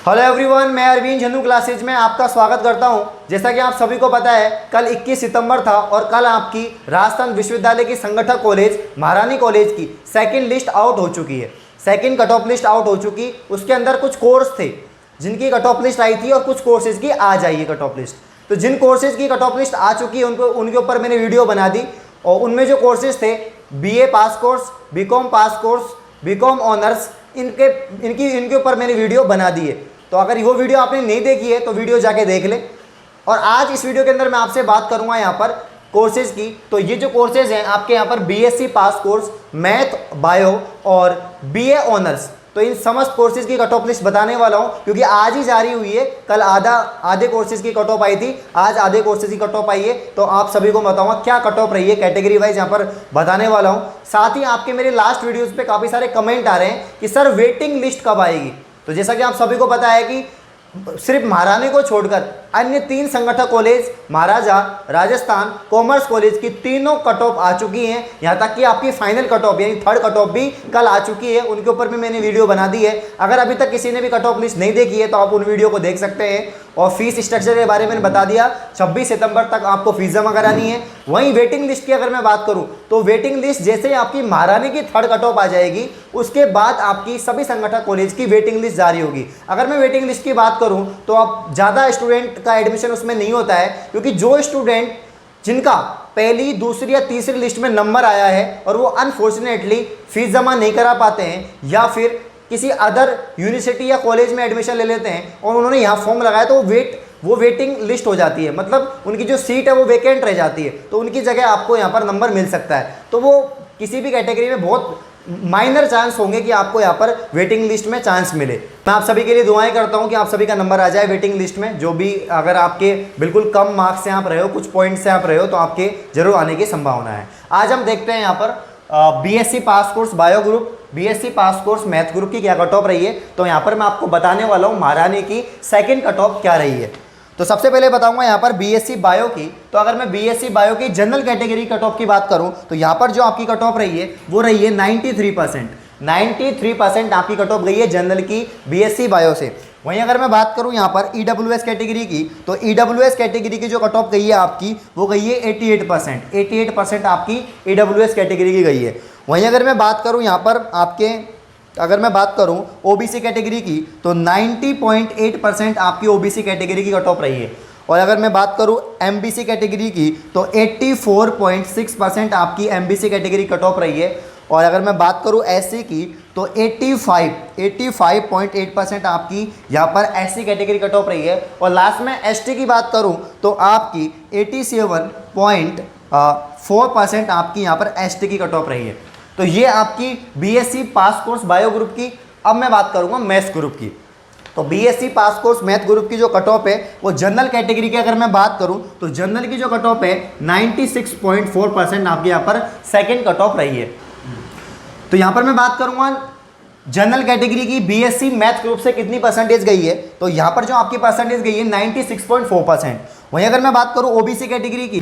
Hello everyone, मैं Arvind झन्नू classes में आपका स्वागत करता हूं। जैसा कि आप सभी को पता है, कल 21 सितंबर था और कल आपकी राजस्थान विश्वविद्यालय की संगठक कॉलेज महारानी कॉलेज की सेकंड लिस्ट आउट हो चुकी है। Second cut off list out हो चुकी। उसके अंदर कुछ कोर्स थे जिनकी कट ऑफ लिस्ट आई थी और कुछ कोर्सेज की आ जाएगी कट ऑफ लिस्ट। तो जिन कोर्सेज की कट ऑफ लिस्ट आ चुकी है उनके ऊपर मैंने वीडियो बना दी। और उनमें जो कोर्सेज थे, BA पास कोर्स, BCom पास कोर्स, BCom ऑनर्स, इनके ऊपर मैंने वीडियो बना दी है। तो अगर वो वीडियो आपने नहीं देखी है तो वीडियो जाके देख ले। और आज इस वीडियो के अंदर मैं आपसे बात करूंगा यहाँ पर कोर्सेज की। तो ये जो कोर्सेज हैं आपके यहाँ पर BSc पास कोर्स, मैथ, बायो और BA ऑनर्स, तो इन समस्त कोर्सेज की कट ऑफ लिस्ट बताने वाला हूँ, क्योंकि आज ही जारी हुई है। कल आधे कोर्सेज की कट ऑफ आई थी, आज आधे कोर्सेज की कट ऑफ आई है। तो आप सभी को बताऊंगा क्या कट ऑफ रही है, कैटेगरी वाइज यहाँ पर बताने वाला हूँ। साथ ही आपके मेरे लास्ट वीडियोस पे काफ़ी सारे कमेंट आ रहे हैं कि सर वेटिंग लिस्ट कब आएगी। तो जैसा कि आप सभी को पता है कि सिर्फ महारानी को छोड़कर अन्य 3 संगठक कॉलेज, महाराजा, राजस्थान, कॉमर्स कॉलेज की तीनों कट ऑफ आ चुकी हैं। यहाँ तक कि आपकी फाइनल कट ऑफ यानी थर्ड कट ऑफ भी कल आ चुकी है। उनके ऊपर भी मैंने वीडियो बना दी है। अगर अभी तक किसी ने भी कट ऑफ लिस्ट नहीं देखी है तो आप उन वीडियो को देख सकते हैं। और फीस स्ट्रक्चर के बारे में बता दिया, 26 सितंबर तक आपको फीस जमा करानी है। वहीं वेटिंग लिस्ट की अगर मैं बात करूं तो वेटिंग लिस्ट जैसे ही आपकी महारानी की थर्ड कट ऑफ आ जाएगी, उसके बाद आपकी सभी संगठक कॉलेज की वेटिंग लिस्ट जारी होगी। अगर मैं वेटिंग लिस्ट की बात करूं तो अब ज़्यादा स्टूडेंट का एडमिशन उसमें नहीं होता है, क्योंकि जो स्टूडेंट जिनका पहली, दूसरी या तीसरी लिस्ट में नंबर आया है और वो अनफॉर्चुनेटली फीस जमा नहीं करा पाते हैं या फिर किसी अदर यूनिवर्सिटी या कॉलेज में एडमिशन ले लेते हैं और उन्होंने यहाँ फॉर्म लगाया, तो वो वेटिंग लिस्ट हो जाती है। मतलब उनकी जो सीट है वो वैकेंट रह जाती है, तो उनकी जगह आपको यहाँ पर नंबर मिल सकता है। तो वो किसी भी कैटेगरी में बहुत माइनर चांस होंगे कि आपको यहाँ पर वेटिंग लिस्ट में चांस मिले। मैं आप सभी के लिए दुआएं करता हूँ कि आप सभी का नंबर आ जाए वेटिंग लिस्ट में। जो भी अगर आपके बिल्कुल कम मार्क्स से आप रहे हो, कुछ पॉइंट से आप रहे हो, तो आपके जरूर आने की संभावना है। आज हम देखते हैं यहाँ पर BSc पास कोर्स बायो ग्रुप, BSc पास कोर्स मैथ ग्रुप की क्या कट ऑफ रही है। तो यहाँ पर मैं आपको बताने वाला हूँ महारानी की सेकंड कट ऑफ क्या रही है। तो सबसे पहले बताऊंगा यहाँ पर BSc बायो की। तो अगर मैं BSc बायो की जनरल कैटेगरी कट ऑफ की बात करूँ तो यहाँ पर जो आपकी कट ऑफ रही है वो रही है 93%। 93% आपकी कट ऑफ गई है जनरल की BSc बायो से। वहीं अगर मैं बात करूं यहाँ पर EWS कैटेगरी की, तो EWS कैटेगरी की जो कट ऑफ गई है आपकी वो गई है 88%। 88% आपकी EWS कैटेगरी की गई है। वहीं अगर मैं बात करूं यहाँ पर अगर मैं बात करूं OBC कैटेगरी की, तो 90.8% आपकी OBC कैटेगरी की कट ऑफ रही है। और अगर मैं बात करूं MBC कैटेगरी की तो 84.6% आपकी MBC कैटेगरी कट ऑफ रही है। और अगर मैं बात करूं SC की तो 85.8% आपकी यहाँ पर SC कैटेगरी कट ऑफ रही है। और लास्ट में ST की बात करूं तो आपकी 87.4% आपकी यहाँ पर ST की कट ऑफ रही है। तो ये आपकी BSc पास कोर्स बायो ग्रुप की। अब मैं बात करूंगा मैथ्स ग्रुप की। तो BSc पास कोर्स मैथ ग्रुप की जो कट ऑफ है वो जनरल कैटेगरी की अगर मैं बात करूं तो जनरल की जो कट ऑफ है 96.4% आपकी यहाँ पर सेकंड कट ऑफ रही है। तो यहाँ पर मैं बात करूंगा जनरल कैटेगरी की BSc मैथ ग्रुप से कितनी परसेंटेज गई है। तो यहाँ पर जो आपकी परसेंटेज गई है 96.4%। वहीं अगर मैं बात करूँ OBC कैटेगरी की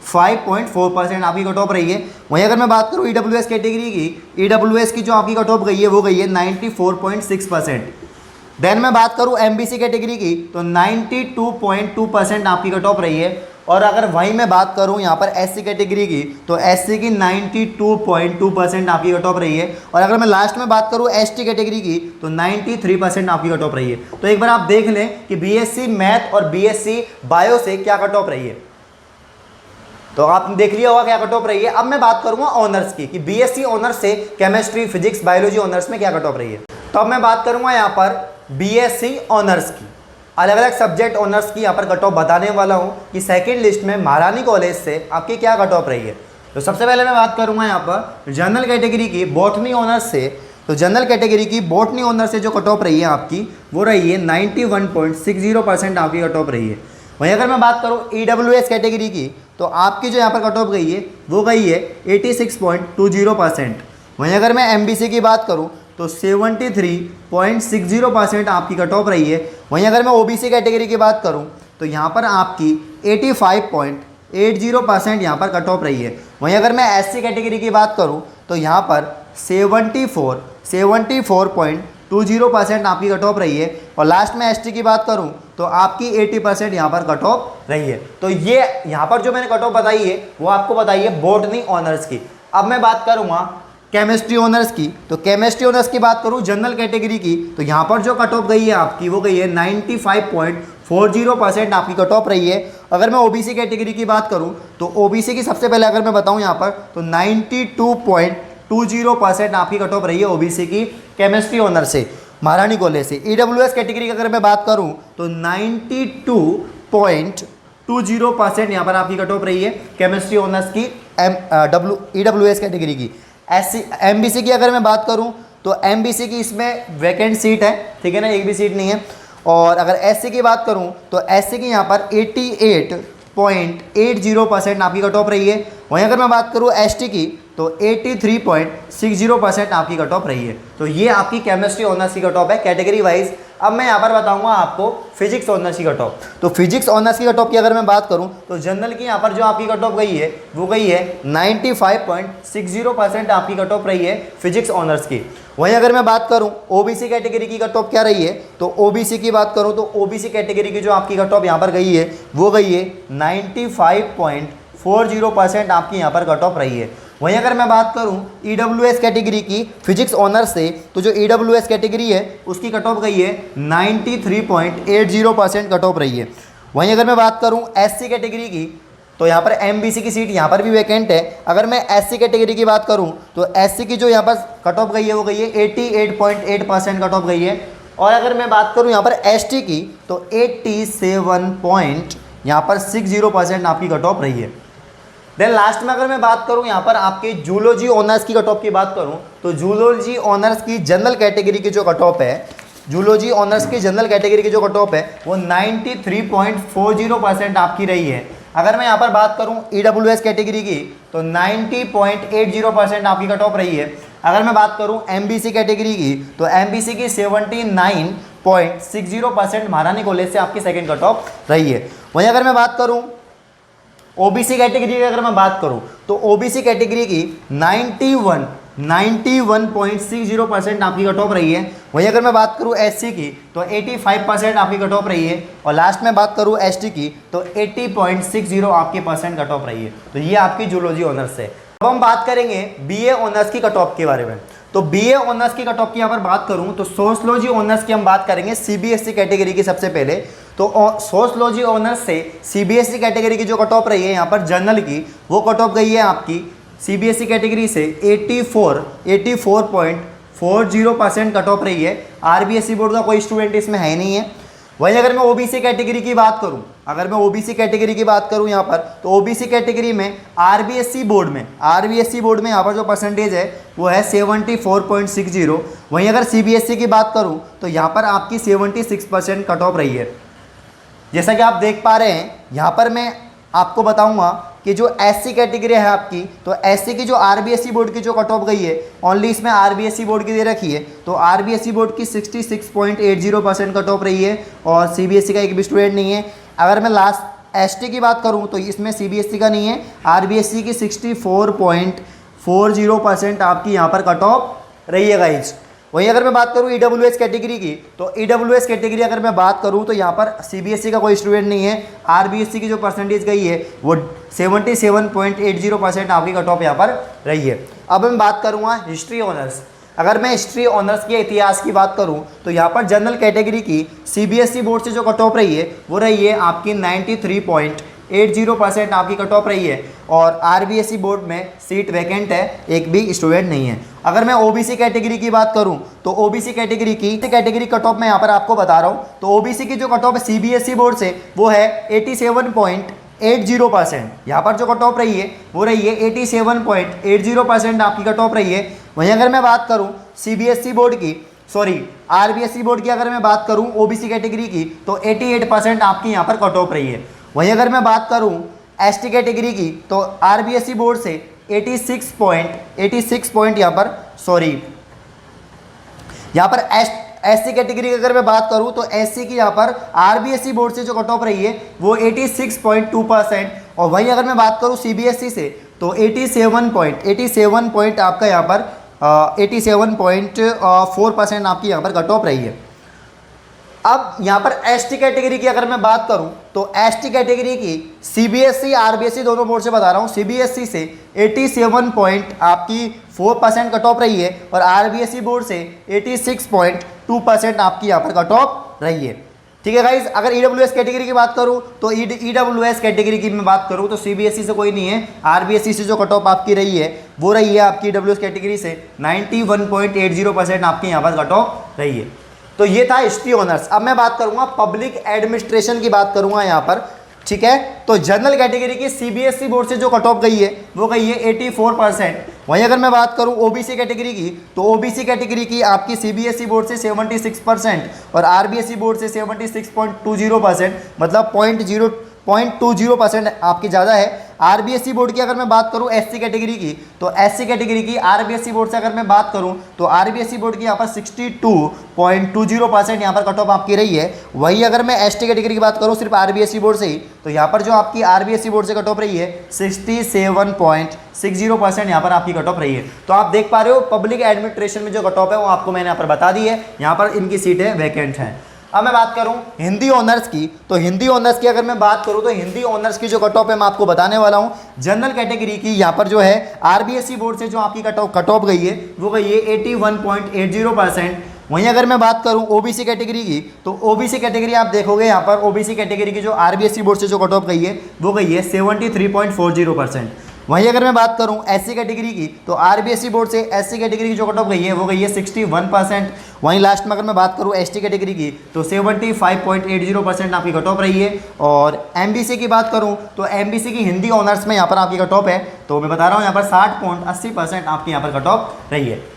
5.4% आपकी कट ऑफ रही है। वहीं अगर मैं बात करूँ EWS कैटेगरी की, EWS की जो आपकी कट ऑफ गई है वो गई है 94.6%। देन मैं बात करूँ MBC कैटेगरी की तो 92.2% आपकी कट ऑफ रही है। और अगर वहीं मैं बात करूं यहाँ पर SC कैटेगरी की तो SC की 92.2% आपकी कट ऑफ रही है। और अगर मैं लास्ट में बात करूं ST कैटेगरी की तो 93% आपकी कट ऑफ रही है। तो एक बार आप देख लें कि BSc मैथ और BSc बायो से क्या कट ऑफ रही है। तो आपने देख लिया होगा क्या कट ऑफ रही है। अब मैं बात करूंगा ऑनर्स की कि BSc ऑनर्स से केमिस्ट्री, फिजिक्स, बायोलॉजी ऑनर्स में क्या कट ऑफ रही है। तो अब मैं बात करूंगा यहाँ पर BSc ऑनर्स की, अलग अलग सब्जेक्ट ऑनर्स की यहाँ पर कट ऑफ बताने वाला हूँ कि सेकंड लिस्ट में महारानी कॉलेज से आपकी क्या कट ऑफ रही है। तो सबसे पहले मैं बात करूँगा यहाँ पर जनरल कैटेगरी की बॉटनी ऑनर्स से। तो जनरल कैटेगरी की बॉटनी ऑनर्स से जो कट ऑफ रही है आपकी वो रही है 91.60% आपकी कट ऑफ रही है। वहीं अगर मैं बात करूँ EWS कैटेगरी की तो आपकी जो यहाँ पर कट ऑफ गई है वो गई है 86.20%। वहीं अगर मैं MBC की बात करूँ तो 73.60% आपकी कट ऑफ रही है। वहीं अगर मैं OBC कैटेगरी की बात करूं तो यहाँ पर आपकी 85.80% यहाँ पर कट ऑफ रही है। वहीं अगर मैं SC कैटेगरी की बात करूं तो यहाँ पर 74.2 20% आपकी कट ऑफ रही है। और लास्ट में एसटी की बात करूं तो आपकी 80% यहाँ पर कट ऑफ रही है। तो ये यहाँ पर जो मैंने कट ऑफ बताई है वो आपको बताई है बॉटनी ऑनर्स की। अब मैं बात करूँगा केमिस्ट्री ऑनर्स की। तो केमिस्ट्री ऑनर्स की बात करूँ जनरल कैटेगरी की, तो यहाँ पर जो कट ऑफ गई है आपकी वो गई है 95.40% आपकी कट ऑफ रही है। अगर मैं ओबीसी कैटेगरी की बात करूँ तो ओबीसी की सबसे पहले अगर मैं बताऊँ यहाँ पर तो 92.20% आपकी कट ऑफ रही है ओबीसी की केमिस्ट्री ऑनर से महारानी कॉलेज से। ईडब्ल्यूएस कैटेगरी की अगर मैं बात करूँ तो 92.20% यहाँ पर आपकी कट ऑफ रही है केमिस्ट्री ऑनर्स की ईडब्ल्यूएस कैटेगरी की। एमबीसी की अगर मैं बात करूं तो एमबीसी की इसमें वैकेंट सीट है, ठीक है ना, एक भी सीट नहीं है। और अगर एससी की बात करूं तो एससी की यहाँ पर 88.80% आपकी कट ऑफ रही है। वहीं अगर मैं बात करूं एसटी की तो 83.60% आपकी कट ऑफ रही है। तो ये आपकी केमिस्ट्री ऑनर्स की कट ऑफ है कैटेगरी वाइज। अब मैं यहाँ पर बताऊंगा आपको फिजिक्स ऑनर्स की कट ऑफ। तो फिजिक्स ऑनर्स की कट ऑफ की अगर मैं बात करूं तो जनरल की यहाँ पर जो आपकी कट ऑफ गई है वो गई है 95.60% आपकी कट ऑफ रही है फिजिक्स ऑनर्स की। वहीं अगर मैं बात करूं ओबीसी कैटेगरी की कट ऑफ क्या रही है तो ओबीसी की बात करूं तो ओबीसी कैटेगरी की जो आपकी कट ऑफ यहाँ पर गई है वो गई है 95.40% आपकी यहाँ पर कट ऑफ रही है। वहीं अगर मैं बात करूं ईडब्ल्यूएस कैटेगरी की फिजिक्स ऑनर्स से तो जो ईडब्ल्यूएस कैटेगरी है उसकी कट ऑफ गई है 93.80% कट ऑफ रही है। वहीं अगर मैं बात करूं एससी कैटेगरी की तो यहाँ पर एमबीसी की सीट यहाँ पर भी वैकेंट है। अगर मैं एससी कैटेगरी की बात करूँ तो एससी की जो यहाँ पर कट ऑफ गई है वो गई है 88.8% कट ऑफ गई है। और अगर मैं बात करूँ यहाँ पर एसटी की तो 87.60% आपकी कट ऑफ रही है। देन लास्ट में अगर मैं बात करूँ यहाँ पर आपके जूलॉजी ऑनर्स की कट ऑफ की बात करूँ तो जूलॉजी ऑनर्स की जनरल कैटेगरी की जो कट ऑफ है, जूलॉजी ऑनर्स की जनरल कैटेगरी की जो कट ऑफ है वो 93.40% आपकी रही है। अगर मैं यहाँ पर बात करूँ ईडब्ल्यूएस कैटेगरी की तो 90.80% आपकी कट ऑफ रही है। अगर मैं बात करूँ एमबीसी कैटेगरी की तो एमबीसी की 79.60% महारानी कॉलेज से आपकी सेकंड कट ऑफ रही है। वहीं अगर मैं बात करूँ ओबीसी कैटेगरी की अगर मैं बात करूँ तो ओबीसी कैटेगरी की 91.60% आपकी कट ऑफ रही है। वहीं अगर मैं बात करूँ एससी की तो 85% आपकी कट ऑफ रही है। और लास्ट में बात करूँ एसटी की तो 80.60 आपकी परसेंट कट ऑफ रही है। तो ये आपकी जूलॉजी ऑनर्स है। अब हम बात करेंगे बीए ऑनर्स की कट ऑफ के बारे में। तो बीए ऑनर्स की कट ऑफ की यहाँ पर बात करूँ तो सोशलॉजी ऑनर्स की हम बात करेंगे सीबीएसई कैटेगरी की। सबसे पहले तो सोशलॉजी ऑनर्स से सीबीएसई कैटेगरी की जो कट ऑफ रही है यहाँ पर जनरल की वो कट ऑफ गई है आपकी सीबीएसई कैटेगरी से 84.40% कट ऑफ रही है। आरबीएसई बोर्ड का कोई स्टूडेंट इसमें है नहीं है। वहीं अगर मैं ओबीसी कैटेगरी की बात करूं, अगर मैं ओबीसी कैटेगरी की बात करूं यहाँ पर तो ओबीसी कैटेगरी में आरबीएसई बोर्ड में यहाँ पर जो परसेंटेज है वो है 74.60। वहीं अगर सीबीएसई की बात करूं तो यहाँ पर आपकी 76% कट ऑफ रही है। जैसा कि आप देख पा रहे हैं यहाँ पर मैं आपको बताऊंगा कि जो एससी कैटेगरी है आपकी तो एससी की जो आरबीएसई बोर्ड की जो कट ऑफ गई है ओनली इसमें आरबीएसई बोर्ड की दे रखी है। तो आरबीएसई बोर्ड की 66.80% कट ऑफ रही है और सीबीएसई का एक भी स्टूडेंट नहीं है। अगर मैं लास्ट एसटी की बात करूं तो इसमें सीबीएसई का नहीं है, आरबीएसई की 64.40% आपकी यहाँ पर कट ऑफ रही है गाइज। वहीं अगर मैं बात करूं ईडब्ल्यूएस कैटेगरी की तो ईडब्ल्यूएस कैटेगरी अगर मैं बात करूं तो यहाँ पर सीबीएसई का कोई स्टूडेंट नहीं है। आरबीएसई की जो परसेंटेज गई है वो 77.80% आपकी कट ऑफ यहाँ पर रही है। अब मैं बात करूँगा हिस्ट्री ऑनर्स। अगर मैं हिस्ट्री ऑनर्स के इतिहास की बात करूं तो यहाँ पर जनरल कैटेगरी की सीबीएसई बोर्ड से जो कट ऑफ रही है वो रही है आपकी 93.80% आपकी कट ऑफ रही है। और आरबीएसई बोर्ड में सीट वैकेंट है, एक भी स्टूडेंट नहीं है। अगर मैं ओबीसी कैटेगरी की बात करूं तो ओबीसी कैटेगरी की कट ऑफ मैं यहाँ पर आपको बता रहा हूँ। तो ओबीसी की जो कट ऑफ है सीबीएसई बोर्ड से वो है 87.80%। यहाँ पर जो कट ऑफ रही है वो रही है 87.80% आपकी कट ऑफ रही है। वहीं अगर मैं बात करूं सीबीएसई बोर्ड की आरबीएसई बोर्ड की अगर मैं बात करूं ओबीसी कैटेगरी की तो 88% आपकी यहाँ पर कट ऑफ रही है। वहीं अगर मैं बात करूं एसटी कैटेगरी की तो आरबीएसई बोर्ड से 86 यहाँ पर एससी कैटेगरी की अगर मैं बात करूं तो एससी की यहाँ पर आरबीएसई बोर्ड से जो कट ऑफ रही है वो 86.2%। और वहीं अगर मैं बात करूं सीबीएसई से तो 87 आपका यहाँ पर 87.4% आपकी यहाँ पर कट ऑफ रही है। अब यहाँ पर एसटी कैटेगरी की अगर मैं बात करूँ तो एसटी कैटेगरी की सीबीएसई आरबीएसई दोनों बोर्ड से बता रहा हूँ, सीबीएसई से 87.4% कट ऑफ रही है और आरबीएसई बोर्ड से 86.2% आपकी यहाँ पर कट ऑफ रही है। ठीक है गाइज, अगर ईडब्ल्यूएस कैटेगरी की बात करूँ तो ईडब्ल्यूएस कैटेगरी की मैं बात करूँ तो सीबीएसई से कोई नहीं है, आरबीएसई से जो कट ऑफ आपकी रही है वो रही है आपकी ईडब्ल्यूएस कैटेगरी से 91.80% आपकी यहाँ पर कट ऑफ रही है। तो ये था हिस्ट्री ऑनर्स। अब मैं बात करूंगा पब्लिक एडमिनिस्ट्रेशन की बात करूंगा यहाँ पर। ठीक है, तो जनरल कैटेगरी की सीबीएसई बोर्ड से जो कट ऑफ गई है वो गई है 84%। वहीं अगर मैं बात करूं ओबीसी कैटेगरी की तो ओबीसी कैटेगरी की आपकी सीबीएसई बोर्ड से 76% और आरबीएसई बोर्ड से 76.20%, मतलब 0.20% आपकी ज़्यादा है। आरबीएसई बोर्ड की अगर मैं बात करूं एससी कैटेगरी की तो एससी कैटेगरी की आरबीएसई बोर्ड से अगर मैं बात करूं तो आरबीएसई बोर्ड की यहाँ पर 62.20% यहाँ पर कट ऑफ आपकी रही है। वहीं अगर मैं एसटी कैटेगरी की बात करूं सिर्फ आरबीएसई बोर्ड से ही तो यहाँ पर जो आपकी आरबीएसई बोर्ड से कट ऑफ रही है 67.60% यहाँ पर आपकी कट ऑफ रही है। तो आप देख पा रहे हो पब्लिक एडमिनिस्ट्रेशन में जो कट ऑफ है वो आपको मैंने यहाँ पर बता दी है, यहाँ पर इनकी सीटें वैकेंट हैं। अब मैं बात करूं हिंदी ऑनर्स की तो हिंदी ऑनर्स की अगर मैं बात करूं तो हिंदी ऑनर्स की जो कट ऑफ है मैं आपको बताने वाला हूं। जनरल कैटेगरी की यहाँ पर जो है आरबीएसई बोर्ड से जो आपकी कट ऑफ गई है वो गई है 81.80%। वहीं अगर मैं बात करूं ओबीसी कैटेगरी की तो ओबीसी कैटेगरी आप देखोगे यहाँ पर ओबीसी कैटेगरी की जो आरबीएसई बोर्ड से जो कट ऑफ गई है वो गई है 73.40%। वहीं अगर मैं बात करूं एससी कैटेगरी की तो आरबीएसई बोर्ड से एससी कैटेगरी की जो कट ऑफ गई है वो गई है 61%। वहीं लास्ट में अगर मैं बात करूं एसटी कैटेगरी की तो 75.80% आपकी कट ऑफ रही है। और एमबीसी की बात करूं तो एमबीसी की हिंदी ऑनर्स में यहाँ पर आपकी कट ऑफ है, तो मैं बता रहा हूँ यहाँ पर 60.80% आपकी यहाँ पर कट ऑफ रही है।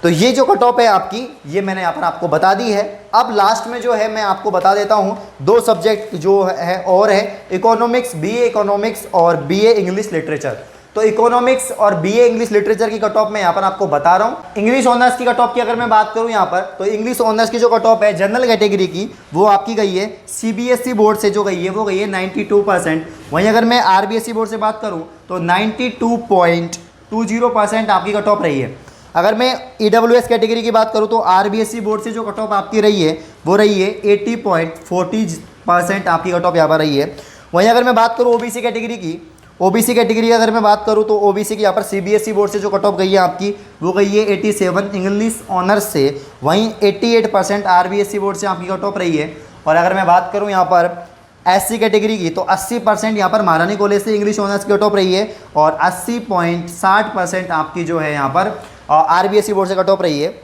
तो ये जो कट ऑफ है आपकी ये मैंने यहाँ पर आपको बता दी है। अब लास्ट में जो है मैं आपको बता देता हूँ दो सब्जेक्ट जो है और है इकोनॉमिक्स, बीए इकोनॉमिक्स और बीए इंग्लिश लिटरेचर। तो इकोनॉमिक्स और बीए इंग्लिश लिटरेचर की कट ऑफ मैं यहाँ पर आपको बता रहा हूँ। इंग्लिश ऑनर्स की कट ऑफ की अगर मैं बात करूँ यहाँ पर तो इंग्लिश ऑनर्स की जो कट ऑफ है जनरल कैटेगरी की वो आपकी गई है सीबीएसई बोर्ड से जो गई है वो गई है 92%। वहीं अगर मैं आरबीएसई बोर्ड से बात करूँ तो 92.20% आपकी कट ऑफ रही है। अगर मैं ईडब्ल्यूएस कैटेगरी की बात करूं तो आरबीएसई बोर्ड से जो कट ऑफ आपकी रही है वो रही है 80.40% आपकी कट ऑफ यहाँ पर रही है। वहीं अगर मैं बात करूं ओबीसी कैटेगरी की, ओबीसी कैटेगरी अगर मैं बात करूं तो ओबीसी की यहाँ पर सीबीएसई बोर्ड से जो कट ऑफ गई है आपकी वो गई है 87 इंग्लिश ऑनर्स से। वहीं 88% आरबीएसई बोर्ड से आपकी कट ऑफ रही है। और अगर मैं बात करूँ यहाँ पर एससी कैटेगरी की तो 80% यहाँ पर महारानी कॉलेज से इंग्लिश ऑनर्स की कट ऑफ रही है और 80.60% आपकी जो है यहाँ पर आरबीएसई बोर्ड से कट ऑफ रही है।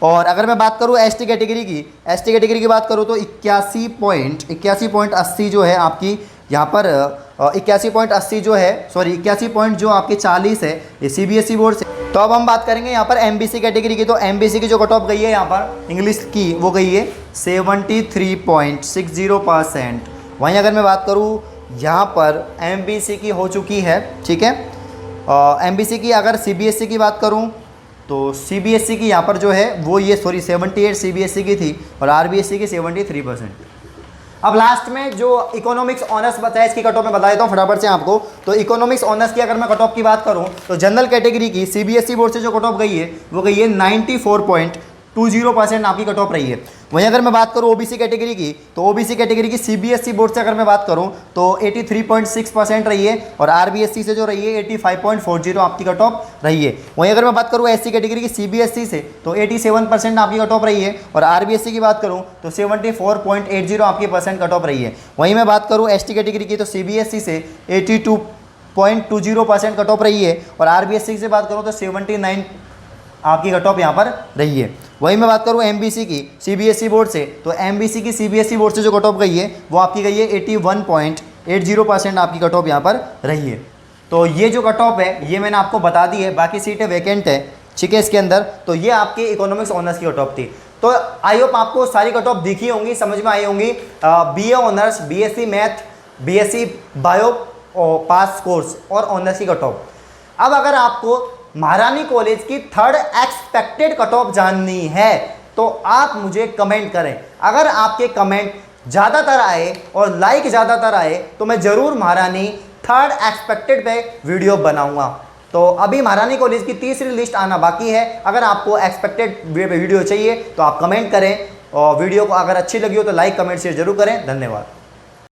और अगर मैं बात करूँ एसटी कैटेगरी की, एसटी कैटेगरी की बात करूँ तो 81.80 जो है आपकी यहाँ पर 81.80 जो है 81 जो आपके 40 है ये सीबीएसई बोर्ड से। तो अब हम बात करेंगे यहाँ पर एमबीसी कैटेगरी की। तो एमबीसी की जो कट ऑफ गई है यहाँ पर इंग्लिश की वो गई है 73.60%। वहीं अगर मैं बात करूँ यहाँ पर एमबीसी की हो चुकी है, ठीक है। एमबीसी की अगर सीबीएसई की बात करूं तो सीबीएसई की यहाँ पर जो है वो ये 78 सीबीएसई की थी और आरबीएसई की 73%। अब लास्ट में जो इकोनॉमिक्स ऑनर्स बताया इसकी कट ऑफ मैं बता देता हूँ फटाफट से आपको। तो इकोनॉमिक्स ऑनर्स की अगर मैं कट ऑफ की बात करूँ तो जनरल कैटेगरी की सीबीएसई बोर्ड से जो कट ऑफ गई है वो गई है 94.20% आपकी कट ऑफ रही है। वहीं अगर मैं बात करूँ ओबीसी कैटेगरी की तो ओबीसी कैटेगरी की सीबीएसई बोर्ड से अगर मैं बात करूँ तो 83.6% रही है और आरबीएसई से जो रही है 85.40 आपकी कट ऑफ रही है। वहीं अगर मैं बात करूँ एससी कैटेगरी की सीबीएसई से तो 87% आपकी कट ऑफ रही है और आरबीएसई की बात करूँ तो 74.80 आपकी % कट ऑफ रही है। वहीं मैं बात करूँ एसटी कैटेगरी की तो सीबीएसई से 82.20% कट ऑफ रही है और आरबीएसई से बात करूँ तो 79 आपकी कट ऑफ यहाँ पर रही है। वहीं मैं बात करूँ एमबीसी की सीबीएसई बोर्ड से तो एमबीसी की सीबीएसई बोर्ड से जो कट ऑफ गई है वो आपकी गई है 81.80% आपकी कट ऑफ यहाँ पर रही है। तो ये जो कट ऑफ है ये मैंने आपको बता दी है, बाकी सीटें वैकेंट है, ठीक है। इसके अंदर तो ये आपके इकोनॉमिक्स ऑनर्स की कट ऑफ थी। तो आई होप आपको सारी कट ऑफ दिखी होंगी, समझ में आई होंगी। BA honours, BSc math, BSc bio pass course और ऑनर्स की कट ऑफ। अब अगर आपको महारानी कॉलेज की थर्ड एक्सपेक्टेड कट ऑफ जाननी है तो आप मुझे कमेंट करें। अगर आपके कमेंट ज़्यादातर आए और लाइक ज़्यादातर आए तो मैं ज़रूर महारानी थर्ड एक्सपेक्टेड पे वीडियो बनाऊंगा। तो अभी महारानी कॉलेज की तीसरी लिस्ट आना बाकी है। अगर आपको एक्सपेक्टेड वीडियो चाहिए तो आप कमेंट करें, और वीडियो को अगर अच्छी लगी हो तो लाइक कमेंट शेयर जरूर करें। धन्यवाद।